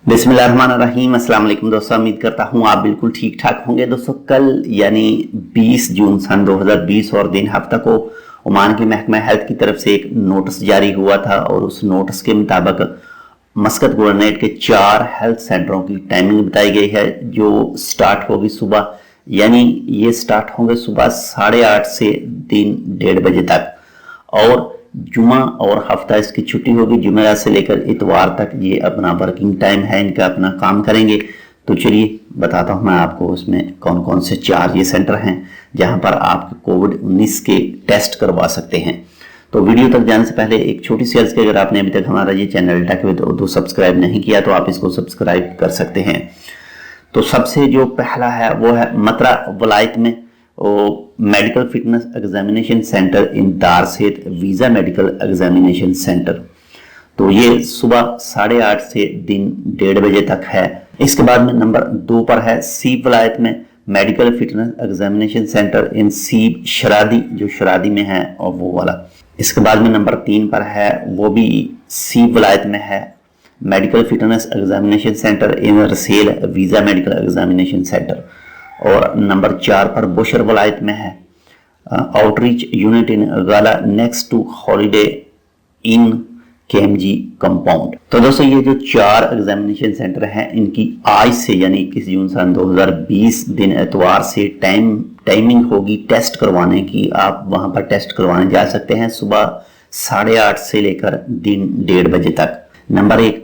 बिस्मिल्लाहिर्रहमानिर्रहीम। अस्सलाम वालेकुम दोस्तों, उम्मीद करता हूँ आप बिल्कुल ठीक ठाक होंगे। दोस्तों कल यानी 20 जून सन 2020 और दिन हफ्ता को ओमान के महकमा हेल्थ की तरफ से एक नोटिस जारी हुआ था और उस नोटिस के मुताबिक मस्कत गवर्नरेट के 4 हेल्थ सेंटरों की टाइमिंग बताई गई है जो स्टार्ट होगी सुबह, यानी ये स्टार्ट होंगे सुबह 8:30 से दिन 1:30 बजे तक और जुमा और हफ्ता इसकी छुट्टी होगी। जुमेरात से लेकर इतवार तक ये अपना वर्किंग टाइम है, इनका अपना काम करेंगे। तो चलिए बताता हूँ मैं आपको उसमें कौन कौन से 4 ये सेंटर हैं जहां पर आप कोविड-19 के टेस्ट करवा सकते हैं। तो वीडियो तक जाने से पहले एक छोटी सी अर्ज कि अगर आपने अभी तक हमारा ये channel tech with Urdu subscribe नहीं किया तो आप इसको सब्सक्राइब कर सकते हैं। तो सबसे जो पहला है वो है मतरा वलायत में मेडिकल फिटनेस एग्जामिनेशन सेंटर इन दारसेत वीजा मेडिकल एग्जामिनेशन सेंटर। तो ये सुबह 8:30 से दिन 1:30 बजे तक है। इसके बाद में नंबर 2 पर है सीब वलायत में मेडिकल फिटनेस एग्जामिनेशन सेंटर इन सीब शरादी, जो शरादी में है और वो वाला। इसके बाद में नंबर 3 पर है, वो भी सीब वलायत में है, medical fitness examination centre in Rusayl visa medical examination centre. और नंबर 4 पर बुशर वलायत में है outreach unit in Ghala next to Holiday Inn KMG compound. तो दोस्तों ये जो 4 एग्जामिनेशन सेंटर हैं इनकी आज से यानी 21 जून सन 2020 दिन एतवार से टाइमिंग होगी टेस्ट करवाने की। आप वहां पर टेस्ट करवाने जा सकते हैं सुबह 8:30 से लेकर दिन 1:30 बजे तक। नंबर 1,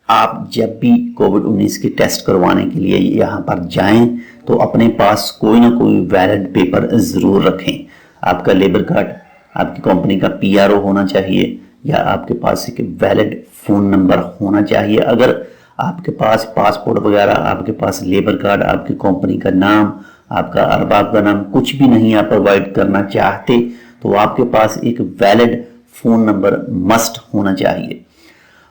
आप जब भी कोविड-19 के टेस्ट करवाने के लिए यहाँ पर जाएं तो अपने पास कोई ना कोई वैलिड पेपर जरूर रखें। आपका लेबर कार्ड, आपकी कंपनी का पीआरओ होना चाहिए या आपके पास एक वैलिड फोन नंबर होना चाहिए। अगर आपके पास पासपोर्ट वगैरह, आपके पास लेबर कार्ड, आपकी कंपनी का नाम, आपका अरबाब का नाम कुछ भी नहीं आप प्रोवाइड करना चाहते तो आपके पास एक वैलिड फोन नंबर मस्ट होना चाहिए।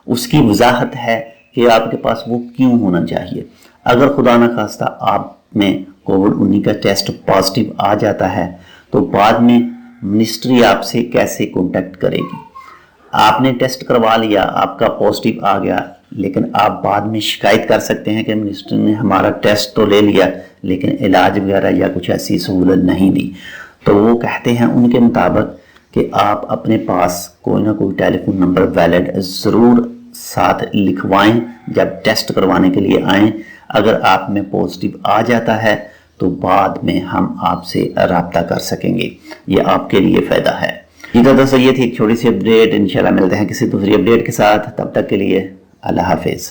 उसकी वजाहत है कि आपके पास वो क्यों होना चाहिए। अगर खुदा न खास्ता आप में कोविड-19 का टेस्ट पॉजिटिव आ जाता है तो बाद में मिनिस्ट्री आपसे कैसे कांटेक्ट करेगी। आपने टेस्ट करवा लिया, आपका पॉजिटिव आ गया, लेकिन आप बाद में शिकायत कर सकते हैं कि मिनिस्ट्री ने हमारा टेस्ट तो ले लिया लेकिन इलाज वगैरह या कुछ ऐसी सहूलत नहीं दी। तो वो कहते हैं उनके मुताबिक कि आप अपने पास कोई ना कोई टेलीफोन नंबर वैलिड जरूर साथ लिखवाएं जब टेस्ट करवाने के लिए आएं। अगर आप में पॉजिटिव आ जाता है तो बाद में हम आपसे राब्ता कर सकेंगे, ये आपके लिए फायदा है। ठीक है दोस्तों, ये थी एक छोटी सी अपडेट। इंशाल्लाह मिलते हैं किसी दूसरी अपडेट के साथ, तब तक के लिए अल्लाह हाफिज।